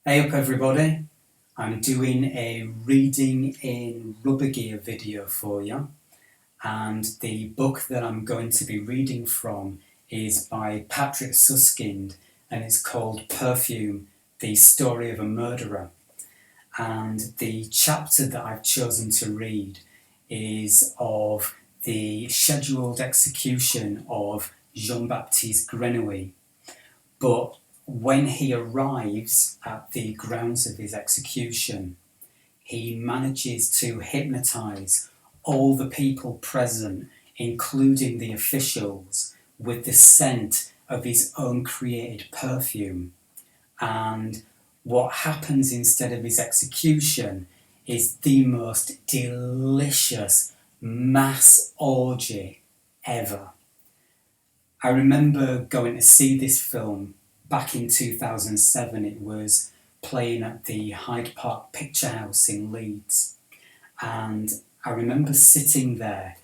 Hey up everybody, I'm doing a reading in rubber gear video for you, and the book that I'm going to be reading from is by Patrick Süskind and it's called Perfume, the Story of a Murderer. And the chapter that I've chosen to read is of the scheduled execution of Jean-Baptiste Grenouille, but when he arrives at the grounds of his execution, he manages to hypnotise all the people present, including the officials, with the scent of his own created perfume. And what happens instead of his execution is the most delicious mass orgy ever. I remember going to see this film back in 2007. It was playing at the Hyde Park Picture House in Leeds. And I remember sitting there,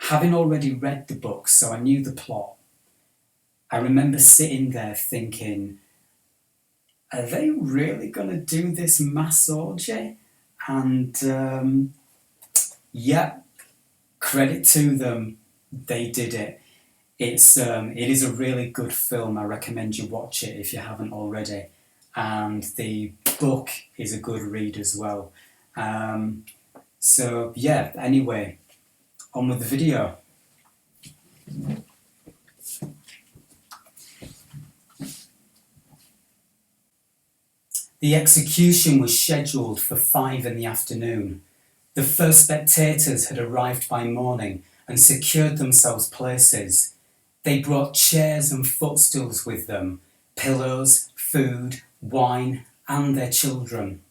having already read the book, so I knew the plot. I remember sitting there thinking, are they really going to do this mass orgy? And yeah, credit to them, they did it. It is a really good film. I recommend you watch it if you haven't already. And the book is a good read as well. So yeah, anyway, on with the video. The execution was scheduled for 5 in the afternoon. The first spectators had arrived by morning and secured themselves places. They brought chairs and footstools with them, pillows, food, wine, and their children.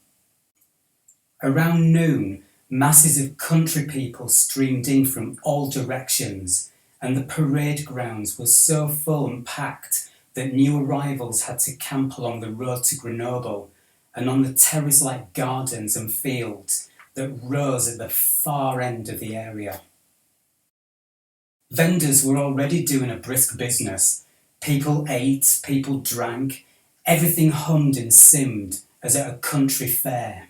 Around noon, masses of country people streamed in from all directions, and the parade grounds were so full and packed that new arrivals had to camp along the road to Grenoble and on the terrace-like gardens and fields that rose at the far end of the area. Vendors were already doing a brisk business. People ate, people drank, everything hummed and simmed as at a country fair.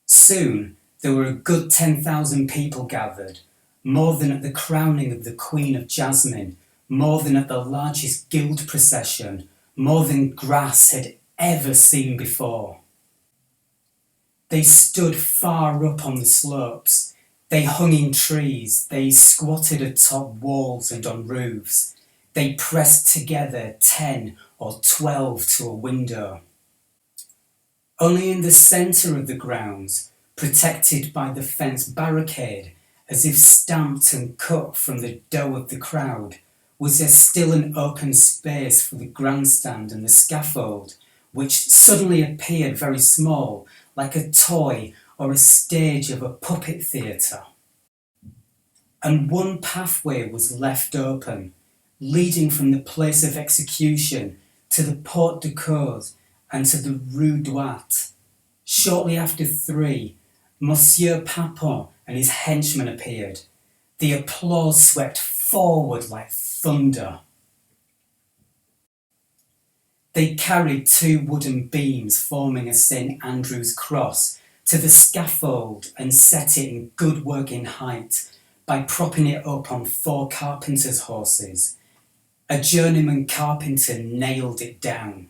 Soon there were a good 10,000 people gathered, more than at the crowning of the Queen of Jasmine, more than at the largest guild procession, more than Grasse had ever seen before. They stood far up on the slopes. They hung in trees, they squatted atop walls and on roofs. They pressed together 10 or 12 to a window. Only in the centre of the grounds, protected by the fence barricade, as if stamped and cut from the dough of the crowd, was there still an open space for the grandstand and the scaffold, which suddenly appeared very small, like a toy or a stage of a puppet theatre. And one pathway was left open, leading from the place of execution to the Porte de Cause and to the Rue Droite. Shortly after 3, Monsieur Papon and his henchmen appeared. The applause swept forward like thunder. They carried 2 wooden beams forming a St. Andrew's cross to the scaffold and set it in good working height by propping it up on 4 carpenter's horses. A journeyman carpenter nailed it down.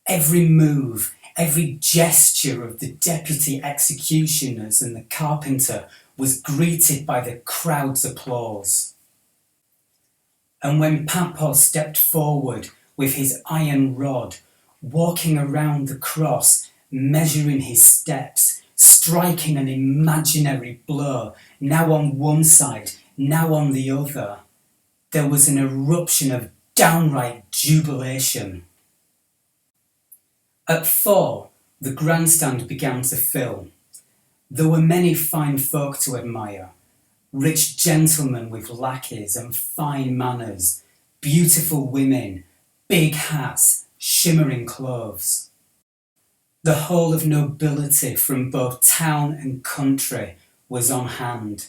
Every move, every gesture of the deputy executioners and the carpenter was greeted by the crowd's applause. And when Papon stepped forward with his iron rod, walking around the cross, measuring his steps, striking an imaginary blow, now on one side, now on the other, there was an eruption of downright jubilation. At 4, the grandstand began to fill. There were many fine folk to admire. Rich gentlemen with lackeys and fine manners, beautiful women, big hats, shimmering clothes. The whole of nobility from both town and country was on hand.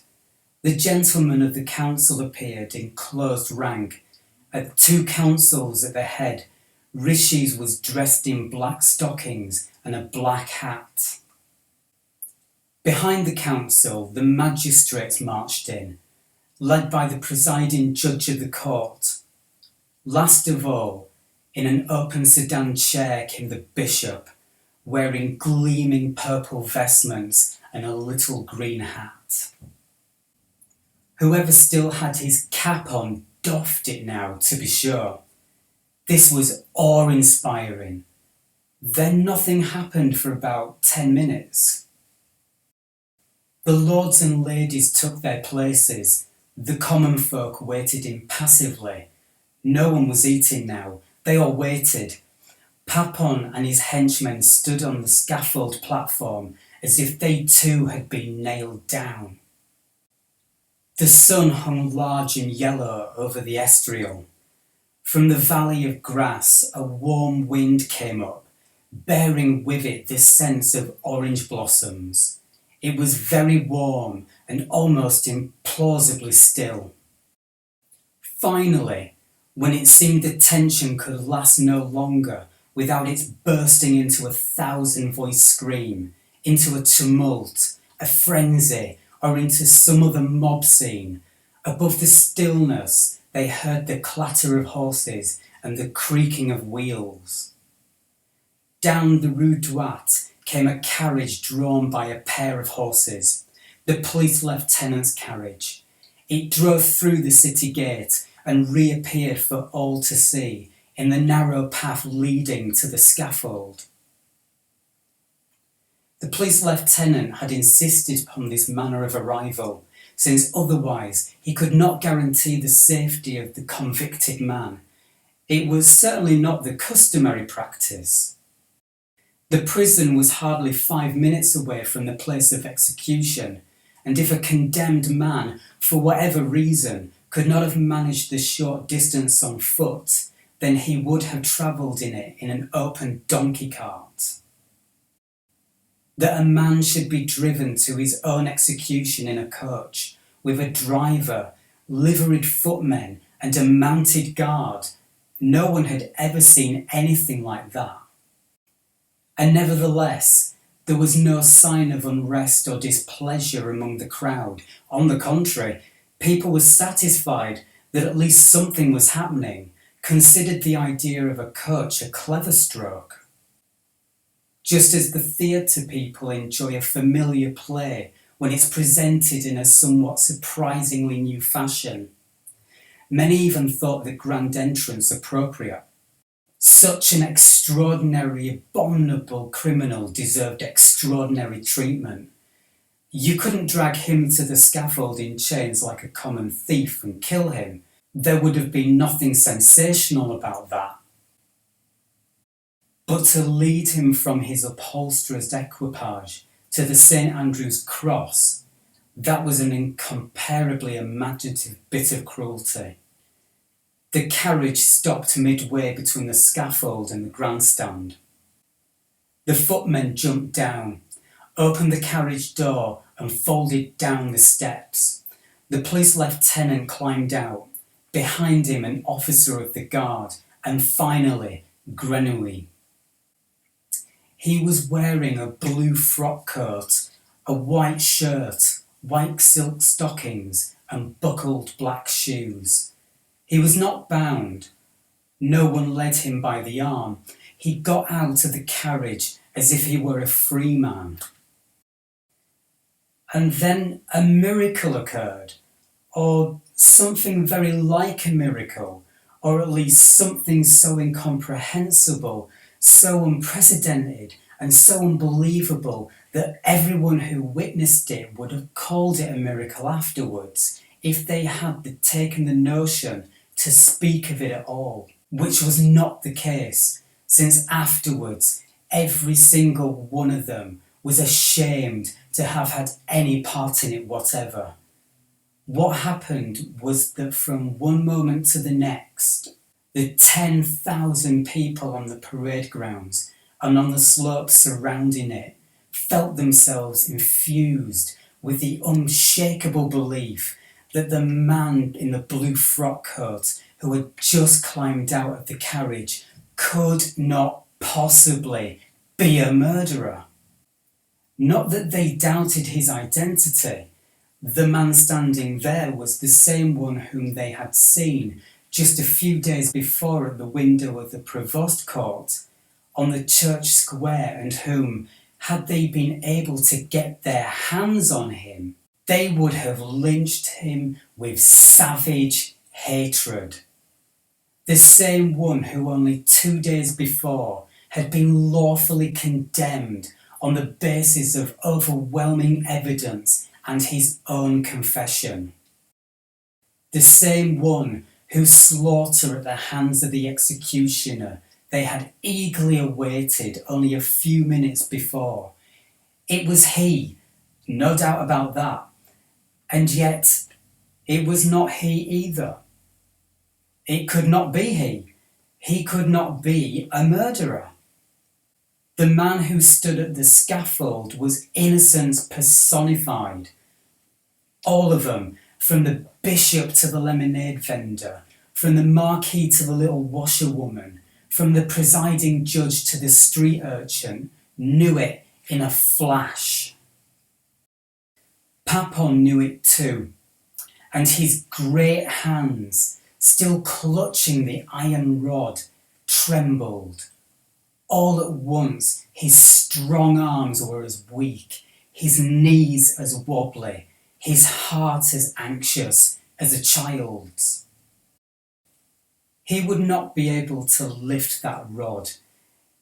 The gentlemen of the council appeared in closed rank, At 2 councils at the head, Rishis was dressed in black stockings and a black hat. Behind the council, the magistrates marched in, led by the presiding judge of the court. Last of all, in an open sedan chair came the bishop, wearing gleaming purple vestments and a little green hat. Whoever still had his cap on doffed it now, to be sure. This was awe-inspiring. Then nothing happened for about 10 minutes. The lords and ladies took their places. The common folk waited impassively. No one was eating now. They all waited. Papon and his henchmen stood on the scaffold platform as if they too had been nailed down. The sun hung large and yellow over the estrial. From the valley of grass, a warm wind came up, bearing with it the sense of orange blossoms. It was very warm and almost implausibly still. Finally, when it seemed the tension could last no longer without its bursting into a 1,000-voice scream, into a tumult, a frenzy, or into some other mob scene, above the stillness they heard the clatter of horses and the creaking of wheels. Down the Rue Droite came a carriage drawn by a pair of horses, the police lieutenant's carriage. It drove through the city gate and reappeared for all to see in the narrow path leading to the scaffold. The police lieutenant had insisted upon this manner of arrival, since otherwise he could not guarantee the safety of the convicted man. It was certainly not the customary practice. The prison was hardly 5 minutes away from the place of execution, and if a condemned man, for whatever reason, could not have managed the short distance on foot, then he would have travelled in it in an open donkey cart. That a man should be driven to his own execution in a coach, with a driver, liveried footmen, and a mounted guard, no one had ever seen anything like that. And nevertheless, there was no sign of unrest or displeasure among the crowd. On the contrary, people were satisfied that at least something was happening, considered the idea of a coach a clever stroke. Just as the theatre people enjoy a familiar play when it's presented in a somewhat surprisingly new fashion. Many even thought the grand entrance appropriate. Such an extraordinary, abominable criminal deserved extraordinary treatment. You couldn't drag him to the scaffold in chains like a common thief and kill him. There would have been nothing sensational about that. But to lead him from his upholsterer's equipage to the St. Andrew's Cross, that was an incomparably imaginative bit of cruelty. The carriage stopped midway between the scaffold and the grandstand. The footmen jumped down, opened the carriage door and folded down the steps. The police lieutenant climbed out, behind him an officer of the guard, and finally Grenouille. He was wearing a blue frock coat, a white shirt, white silk stockings, and buckled black shoes. He was not bound. No one led him by the arm. He got out of the carriage as if he were a free man. And then a miracle occurred, or something very like a miracle, or at least something so incomprehensible, so unprecedented and so unbelievable that everyone who witnessed it would have called it a miracle afterwards if they had taken the notion to speak of it at all, which was not the case, since afterwards every single one of them was ashamed to have had any part in it whatever. What happened was that from one moment to the next, the 10,000 people on the parade grounds and on the slopes surrounding it felt themselves infused with the unshakable belief that the man in the blue frock coat who had just climbed out of the carriage could not possibly be a murderer. Not that they doubted his identity. The man standing there was the same one whom they had seen just a few days before at the window of the Provost Court on the church square, and whom, had they been able to get their hands on him, they would have lynched him with savage hatred. The same one who only 2 days before had been lawfully condemned on the basis of overwhelming evidence and his own confession. The same one whose slaughter at the hands of the executioner they had eagerly awaited only a few minutes before. It was he, no doubt about that, and yet it was not he either. It could not be he. He could not be a murderer. The man who stood at the scaffold was innocence personified. All of them, from the bishop to the lemonade vendor, from the marquis to the little washerwoman, from the presiding judge to the street urchin, knew it in a flash. Papon knew it too, and his great hands, still clutching the iron rod, trembled. All at once his strong arms were as weak, his knees as wobbly, his heart as anxious as a child's. He would not be able to lift that rod.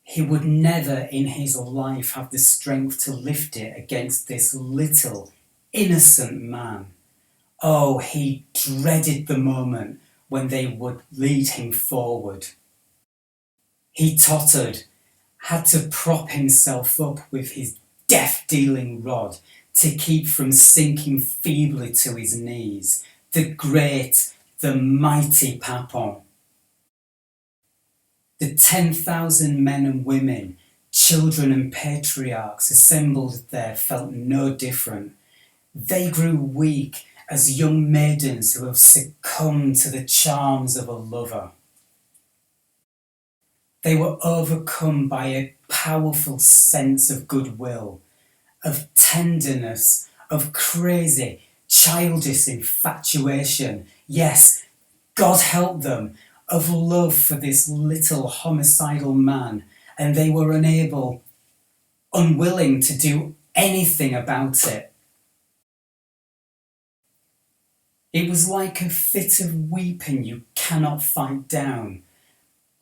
He would never in his life have the strength to lift it against this little, innocent man. Oh, he dreaded the moment when they would lead him forward. He tottered, had to prop himself up with his death-dealing rod to keep from sinking feebly to his knees. The great, the mighty Papon. The 10,000 men and women, children and patriarchs assembled there felt no different. They grew weak as young maidens who have succumbed to the charms of a lover. They were overcome by a powerful sense of goodwill, of tenderness, of crazy, childish infatuation. Yes, God help them, of love for this little homicidal man, and they were unwilling to do anything about it. It was like a fit of weeping you cannot fight down,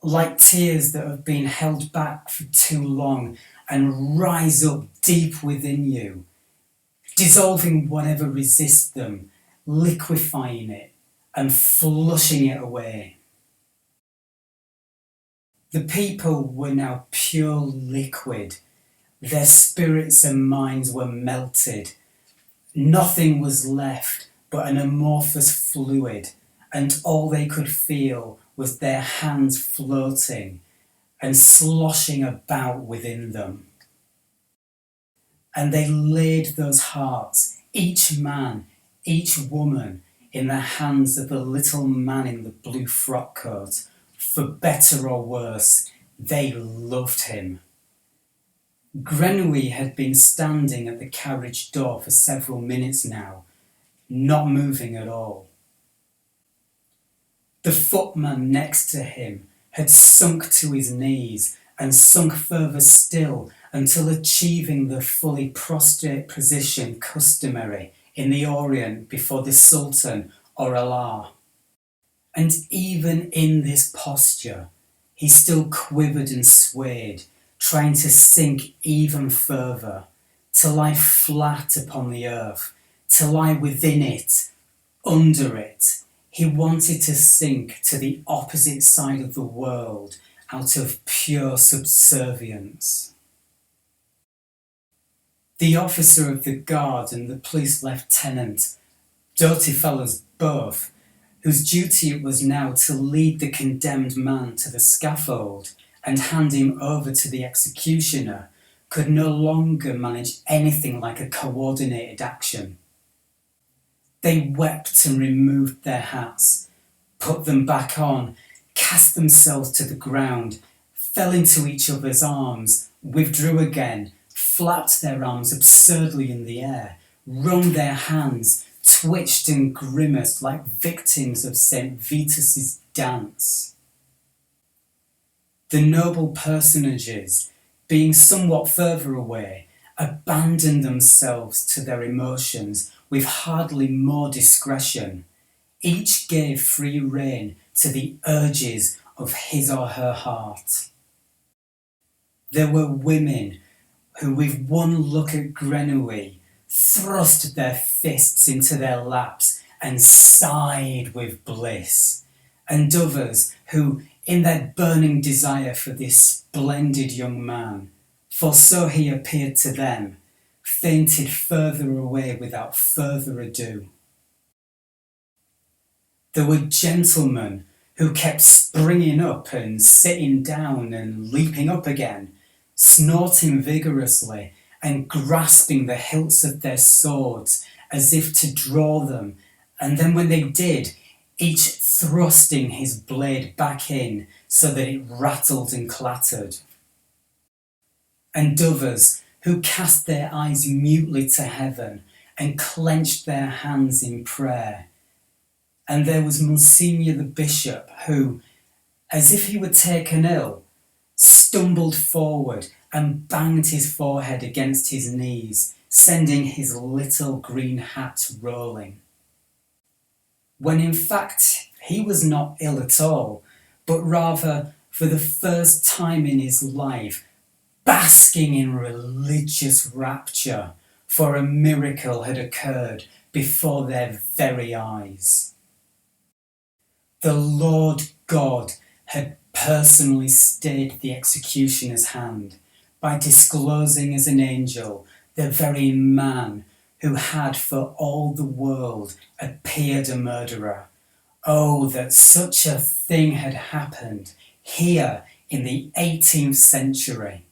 like tears that have been held back for too long and rise up deep within you, dissolving whatever resists them, liquefying it and flushing it away. The people were now pure liquid. Their spirits and minds were melted. Nothing was left but an amorphous fluid, and all they could feel was their hands floating and sloshing about within them. And they laid those hearts, each man, each woman, in the hands of the little man in the blue frock coat. For better or worse, they loved him. Grenouille had been standing at the carriage door for several minutes now, not moving at all. The footman next to him had sunk to his knees and sunk further still until achieving the fully prostrate position customary in the Orient before the Sultan or Allah. And even in this posture, he still quivered and swayed, trying to sink even further, to lie flat upon the earth, to lie within it, under it. He wanted to sink to the opposite side of the world out of pure subservience. The officer of the guard and the police lieutenant, dirty fellows both, whose duty it was now to lead the condemned man to the scaffold and hand him over to the executioner, could no longer manage anything like a coordinated action. They wept and removed their hats, put them back on, cast themselves to the ground, fell into each other's arms, withdrew again, flapped their arms absurdly in the air, wrung their hands, twitched and grimaced like victims of St. Vitus's dance. The noble personages, being somewhat further away, abandoned themselves to their emotions with hardly more discretion. Each gave free rein to the urges of his or her heart. There were women who, with one look at Grenouille, thrust their fists into their laps and sighed with bliss, and others who, in their burning desire for this splendid young man, for so he appeared to them, fainted further away without further ado. There were gentlemen who kept springing up and sitting down and leaping up again, snorting vigorously and grasping the hilts of their swords as if to draw them, and then when they did, each thrusting his blade back in so that it rattled and clattered. And others who cast their eyes mutely to heaven and clenched their hands in prayer. And there was Monsignor the Bishop who, as if he were taken ill, stumbled forward and banged his forehead against his knees, sending his little green hat rolling. When in fact he was not ill at all, but rather, for the first time in his life, basking in religious rapture, for a miracle had occurred before their very eyes. The Lord God had personally stayed the executioner's hand by disclosing as an angel the very man who had for all the world appeared a murderer. Oh, that such a thing had happened here in the 18th century.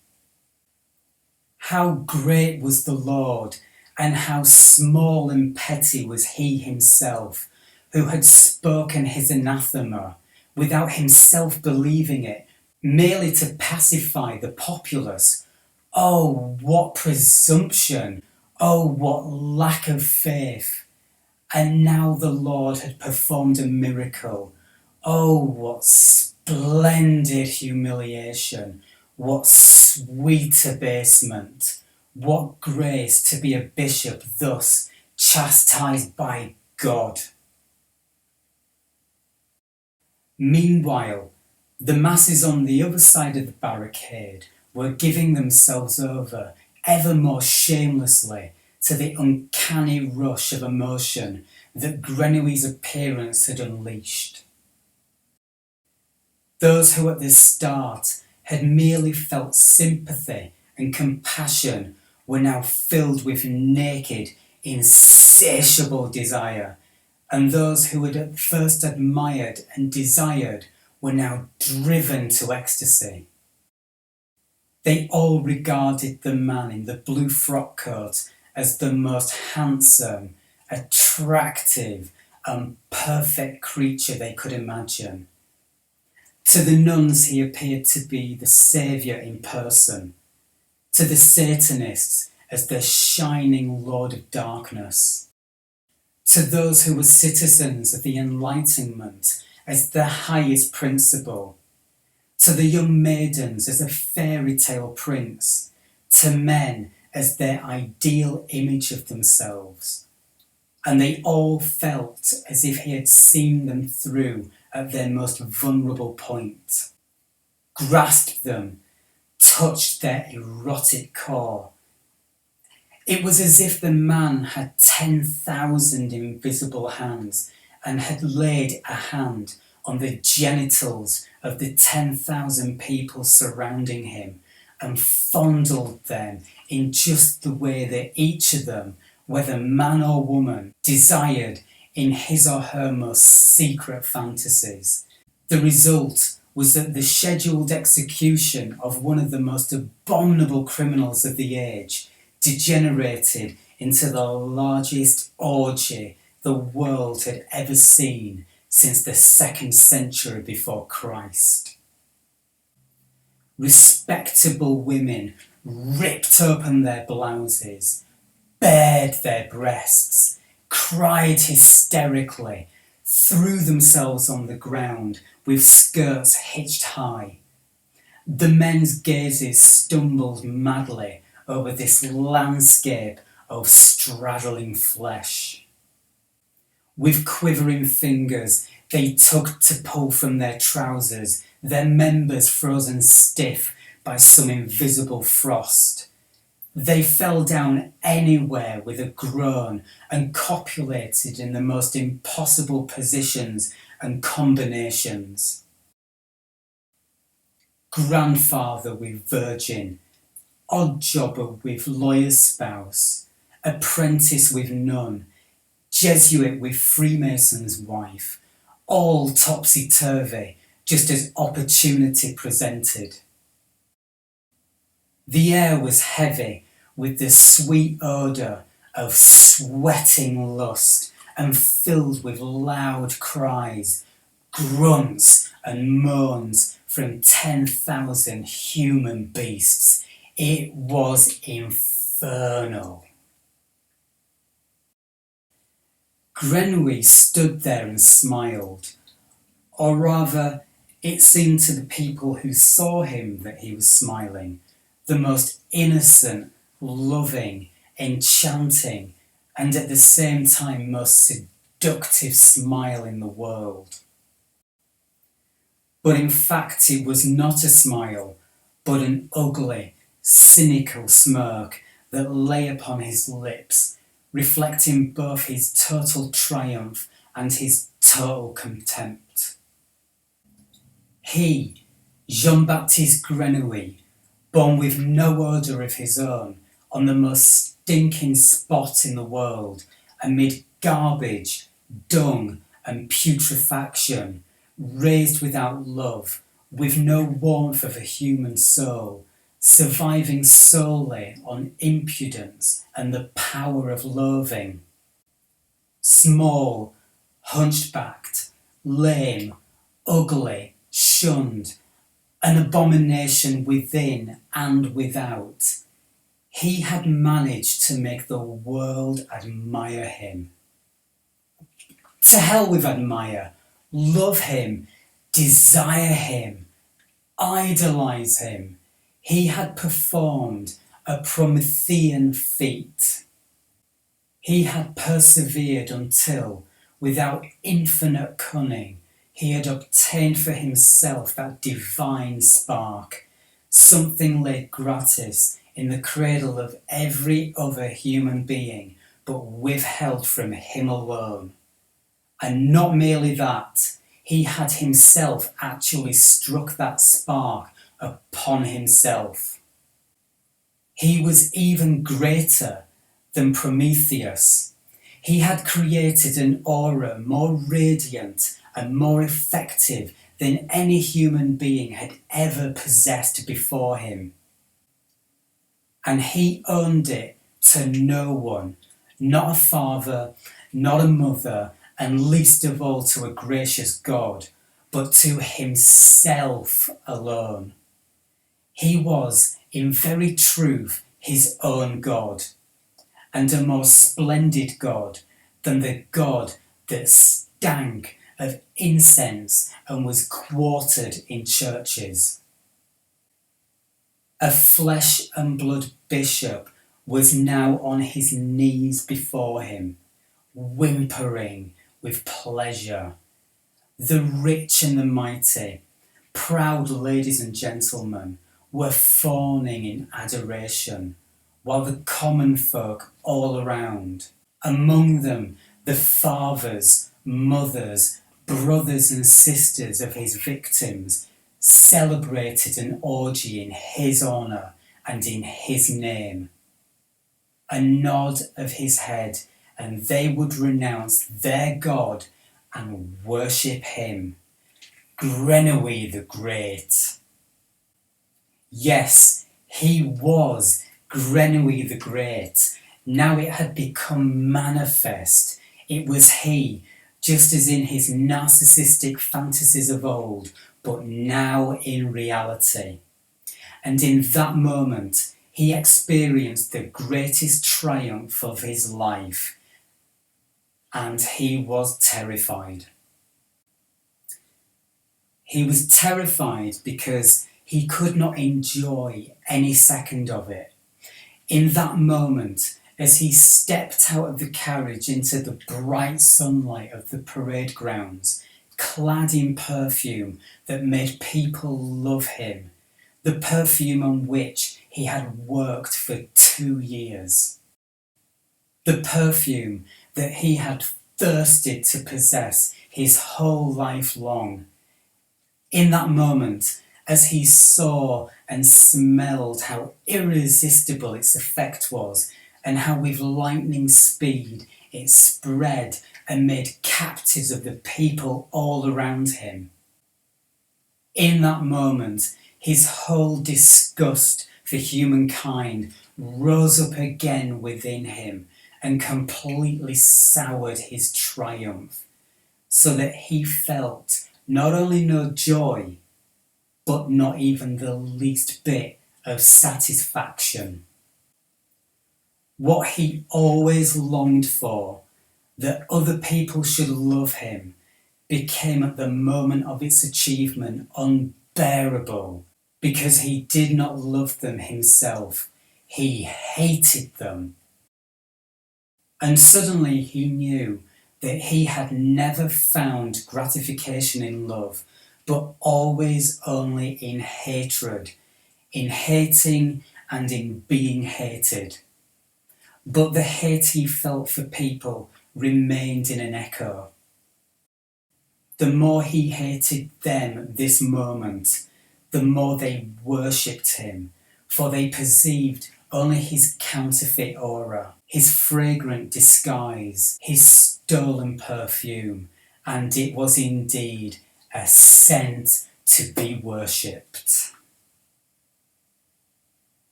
How great was the Lord, and how small and petty was he himself, who had spoken his anathema without himself believing it, merely to pacify the populace. Oh, what presumption! Oh, what lack of faith! And now the Lord had performed a miracle. Oh, what splendid humiliation! What sweet abasement! What grace to be a bishop thus chastised by God! Meanwhile, the masses on the other side of the barricade were giving themselves over ever more shamelessly to the uncanny rush of emotion that Grenouille's appearance had unleashed. Those who at the start had merely felt sympathy and compassion were now filled with naked, insatiable desire, and those who had at first admired and desired were now driven to ecstasy. They all regarded the man in the blue frock coat as the most handsome, attractive, and perfect creature they could imagine. To the nuns he appeared to be the saviour in person, to the Satanists as the shining Lord of Darkness, to those who were citizens of the Enlightenment as the highest principle, to the young maidens as a fairy tale prince, to men as their ideal image of themselves. And they all felt as if he had seen them through at their most vulnerable point, grasped them, touched their erotic core. It was as if the man had 10,000 invisible hands and had laid a hand on the genitals of the 10,000 people surrounding him and fondled them in just the way that each of them, whether man or woman, desired in his or her most secret fantasies. The result was that the scheduled execution of one of the most abominable criminals of the age degenerated into the largest orgy the world had ever seen since the 2nd century before Christ. Respectable women ripped open their blouses, bared their breasts, cried hysterically, threw themselves on the ground with skirts hitched high. The men's gazes stumbled madly over this landscape of straddling flesh. With quivering fingers, they tugged to pull from their trousers, their members frozen stiff by some invisible frost. They fell down anywhere with a groan and copulated in the most impossible positions and combinations. Grandfather with virgin, odd jobber with lawyer's spouse, apprentice with nun, Jesuit with Freemason's wife, all topsy-turvy, just as opportunity presented. The air was heavy with the sweet odour of sweating lust and filled with loud cries, grunts and moans from 10,000 human beasts. It was infernal. Grenouille stood there and smiled, or rather, it seemed to the people who saw him that he was smiling, the most innocent, loving, enchanting, and at the same time most seductive smile in the world. But in fact it was not a smile, but an ugly, cynical smirk that lay upon his lips, reflecting both his total triumph and his total contempt. He, Jean-Baptiste Grenouille, born with no odour of his own, on the most stinking spot in the world, amid garbage, dung and putrefaction, raised without love, with no warmth of a human soul, surviving solely on impudence and the power of loathing. Small, hunchbacked, lame, ugly, shunned, an abomination within and without, he had managed to make the world admire him. To hell with admire, love him, desire him, idolise him. He had performed a Promethean feat. He had persevered until, without infinite cunning, he had obtained for himself that divine spark, something laid gratis in the cradle of every other human being, but withheld from him alone. And not merely that, he had himself actually struck that spark upon himself. He was even greater than Prometheus. He had created an aura more radiant and more effective than any human being had ever possessed before him. And he owned it to no one, not a father, not a mother, and least of all to a gracious God, but to himself alone. He was, in very truth, his own God, and a more splendid God than the God that stank of incense and was quartered in churches. A flesh and blood bishop was now on his knees before him, whimpering with pleasure. The rich and the mighty, proud ladies and gentlemen, were fawning in adoration, while the common folk all around, among them the fathers, mothers, brothers and sisters of his victims, celebrated an orgy in his honour and in his name. A nod of his head, and they would renounce their God and worship him, Grenouille the Great. Yes, he was Grenouille the Great. Now it had become manifest. It was he, just as in his narcissistic fantasies of old, but now in reality. And in that moment, he experienced the greatest triumph of his life, and he was terrified. He was terrified because he could not enjoy any second of it. In that moment, as he stepped out of the carriage into the bright sunlight of the parade grounds, clad in perfume that made people love him, the perfume on which he had worked for 2 years, the perfume that he had thirsted to possess his whole life long. In that moment, as he saw and smelled how irresistible its effect was, and how with lightning speed it spread and made captives of the people all around him. In that moment, his whole disgust for humankind rose up again within him and completely soured his triumph, so that he felt not only no joy, but not even the least bit of satisfaction. What he always longed for, that other people should love him, became at the moment of its achievement unbearable, because he did not love them himself. He hated them. And suddenly he knew that he had never found gratification in love, but always only in hatred, in hating and in being hated. But the hate he felt for people remained in an echo. The more he hated them this moment, the more they worshipped him, for they perceived only his counterfeit aura, his fragrant disguise, his stolen perfume, and it was indeed a scent to be worshipped.